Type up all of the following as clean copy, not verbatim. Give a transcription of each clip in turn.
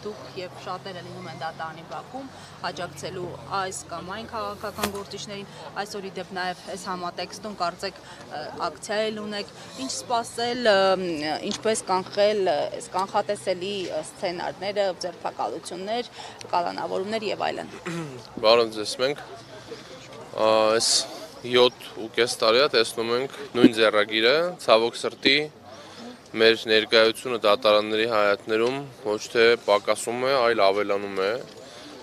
դուք եւ շատերը լինում են դատարանի բակում աջակցելու այս կամ այն քաղաքական գործիչներին, այսօր ի դեպ նաեւ այս համատեքստում կարծեք ակցիա էլ ունեք, ինչ սպասել, ինչպես կանխել այս կանխատեսելի սցենարները, ձերբակալություններ, կալանավորումներ եւ այլն։ Բարով ձեզ մենք այս 7.5 տարի է տեսնում ենք նույն ձեռագիրը, ցավոք սրտի մեր ներկայությունը դատարանների հայաթներում ոչ թե պակասում է, այլ ավելանում է,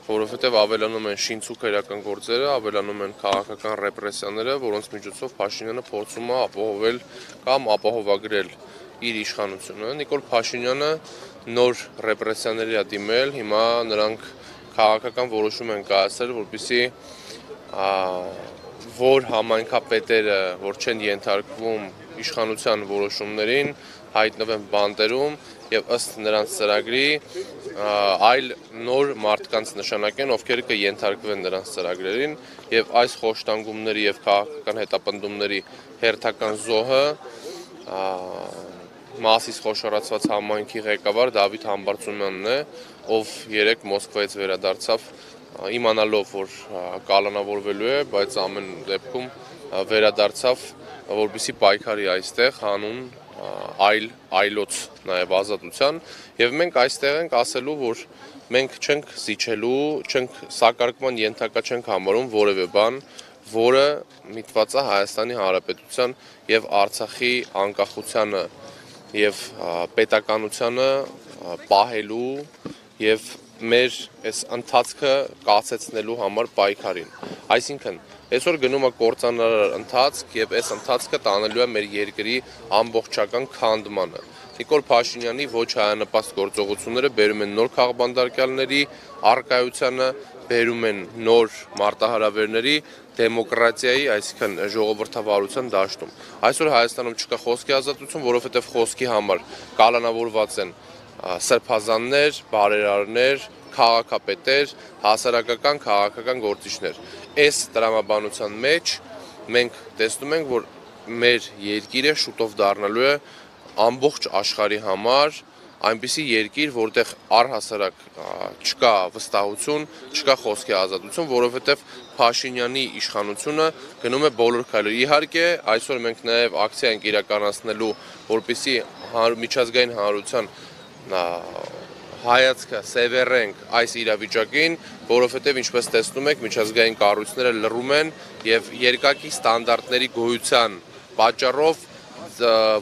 որովհետև ավելանում են շինցուկ քրեական գործերը, ավելանում են քաղաքական ռեպրեսիաները, որոնց միջոցով Փաշինյանը փորձում է ապահովել կամ ապահովագրել իր իշխանությունը։ Նիկոլ Փաշինյանը նոր ռեպրեսիաների է դիմել, հիմա նրանք քաղաքական որոշում են կայացրել, որպեսզի որ համայնքապետերը, որ չեն ենթարկվում իշխանության որոշումներին, հայտնվեն բանտերում եւ ըստ նրանց ծրագրի այլ նոր մարդկանց նշանակեն, ովքեր կենթարկվեն նրանց ծրագրերին եւ այս խոշտանգումների եւ քաղաքական հետապնդումների հերթական զոհը Մասիս խոշորացված համայնքի ղեկավար Դավիթ Համբարձումյանն է, ով երեկ Մոսկվայից վերադարձավ իմանալով, որ կալանավորվելու է, բայց ամեն դեպքում վերադարձավ, որպեսզի պայքարի այստեղ հանուն այլոց նաև ազատության, եւ մենք այստեղ ենք ասելու, որ մենք չենք զիջելու, չենք սակարկման ենթակա չենք համարում որևէ բան, որը միտված է Հայաստանի Հանրապետության եւ Արցախի անկախությանը եւ պետականությանը պահելու եւ մեր այս ընթացքը կասեցնելու համար պայքարին։ Այսինքն, այսօր գնում է կործանարար ընթացք եւ այս ընթացքը տանելու է մեր երկրի ամբողջական քանդմանը։ Նիկոլ Փաշինյանի ոչ հայանպաստ գործողությունները բերում են նոր քաղբանդարկյալների առկայությանը, բերում են նոր մարտահրավերների դեմոկրատիայի, այսինքն ժողովրդավարության դաշտում։ Այսօր Հայաստանում չկա խոսքի ազատություն, որովհետև խոսքի համար կալանավորված են սրբազաններ, բարերարներ, քաղաքապետեր, հասարակական քաղաքական գործիչներ։ Այս տրամաբանության մեջ մենք տեսնում ենք, որ մեր երկիրը շուտով դառնալու է ամբողջ աշխարհի համար այնպիսի երկիր, որտեղ առհասարակ չկա վստահություն, չկա խոսքի ազատություն, որովհետև Փաշինյանի իշխանությունը գնում է բոլոր քայլերը։ Իհարկե, այսօր մենք նաև ակցիա ենք իրականացնելու, որպեսզի միջազգային հանրության հայացքը սևեռենք այս իրավիճակին, որովհետև ինչպես տեսնում եք, միջազգային կառույցները լռում են եւ երկակի ստանդարտների գոյության պատճառով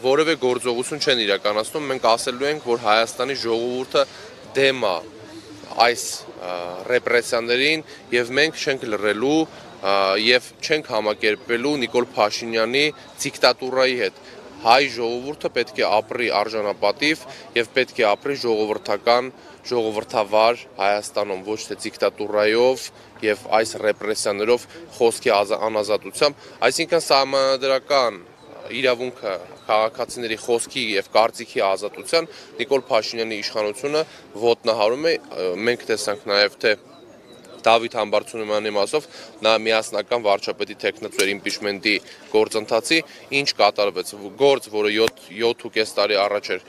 որևէ գործողություն չեն իրականացնում, մենք ասելու ենք, որ Հայաստանի ժողովուրդը դեմ է այս ռեպրեսիաներին եւ մենք չենք լռելու եւ չենք համակերպվելու Նիկոլ Փաշինյանի դիկտատուրայի հետ։ Հայ ժողովուրդը պետք է ապրի արժանապատիվ եւ պետք է ապրի ժողովրդական, ժողովրդավար Հայաստանում, ոչ թե դիկտատուրայով եւ այս ռեպրեսիաներով խոսքի անազատությամբ, այսինքն սահմանադրական իրավունքը քաղաքացիների խոսքի եւ կարծիքի ազատության Նիկոլ Փաշինյանի իշխանությունը ոտնահարում է, մենք տեսանք նաեւ թե Դավիթ Համբարձումյանի մասով նա միասնական վարչապետի թեկնածու իմպիչմենտի գործընթացի ինչ կատարվեց, գործ, որը 7.5 տարի առաջ էր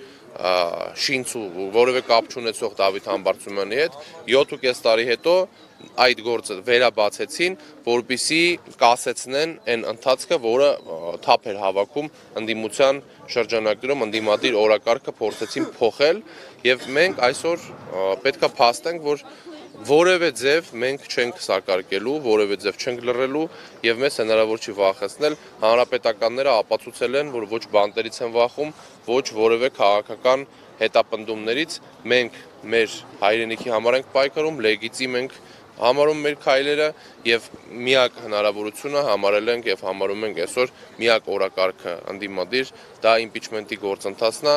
շինցու որևէ կապ չունեցող Դավիթ Համբարձումյանի հետ, 7.5 տարի հետո այդ գործը վերաբացեցին, որպեսզի կասեցնեն այն ընթացքը, որը թափ էր հավաքում ընդդիմության շրջանակներում, ընդդիմադիր օրակարգը փորձեցին փոխել եւ մենք այսօր պետքա փաստենք, որ որևէ ձև մենք չենք սակարկելու, որևէ ձև չենք լռելու եւ մեզ հնարավոր չի վախեցնել, հանրապետականները ապացուցել են, որ ոչ բանտերից են վախում, ոչ որևէ քաղաքական հետապնդումներից, մենք մեր հայրենիքի համար ենք պայքարում, լեգիտիմ ենք համարում մեր քայլերը եւ միակ հնարավորությունը համարել ենք եւ համարում ենք այսօր միակ օրակարգը ընդդիմադիր դա իմպիչմենտի գործընթացն է,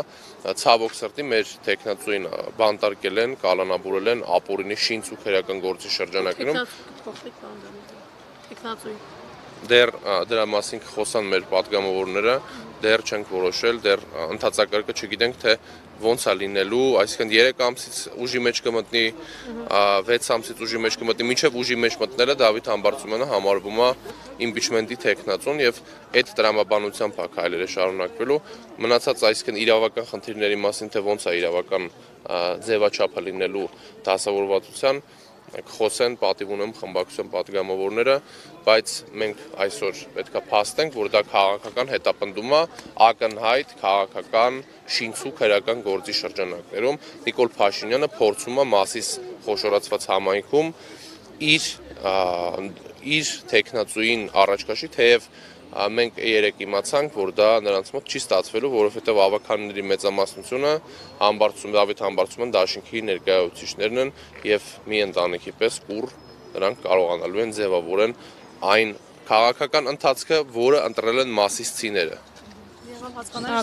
ցավոք սրտի մեր տեխնացուին բանտարկել են, կալանավորել են ապօրինի շինցու քրեական գործի շրջանակներում։ Դեռ դրա մասին խոսան մեր պատգամավորները, դեռ չենք որոշել, դեռ ընթացակարգը չգիտենք, թե ոնց է լինելու, այսինքն 3 ամսից ուժի մեջ կմտնի, 6 ամսից ուժի մեջ կմտնի, մինչև ուժի մեջ մտնելը Դավիթ Համբարձումյանը համարվում է իմպիչմենտի թեկնածուն եւ այդ տրամաբանությամբ է քայլերը շարունակվելու, մնացած այսինքն իրավական խնդիրների մասին, թե ոնց է իրավական ձևաչափը լինելու դասավորվածության կխոսեն, պատիվ ունեմ խմբակցության պատգամավորները, բայց մենք այսօր պետք է փաստենք, որ դա քաղաքական հետապնդում է, ակնհայտ քաղաքական շինցու քրեական գործի շրջանակներում Նիկոլ Փաշինյանը փորձում է Մասիս խոշորացված համայնքում իր թեկնածուին առաջ քաշի, թեև մենք երեք իմացանք, որ դա նրանց մոտ չի ստացվելու, որովհետև ավականների մեծամասնությունը Դավիթ Համբարձումյան դաշինքի ներկայացուցիչներն են եւ մի ընտանիքի պես կուռ նրանք կարողանալու են ձևավորեն այն քաղաքական ընթացքը, որը ընտրել են մասիսցիները։ Եղավ հասկանալ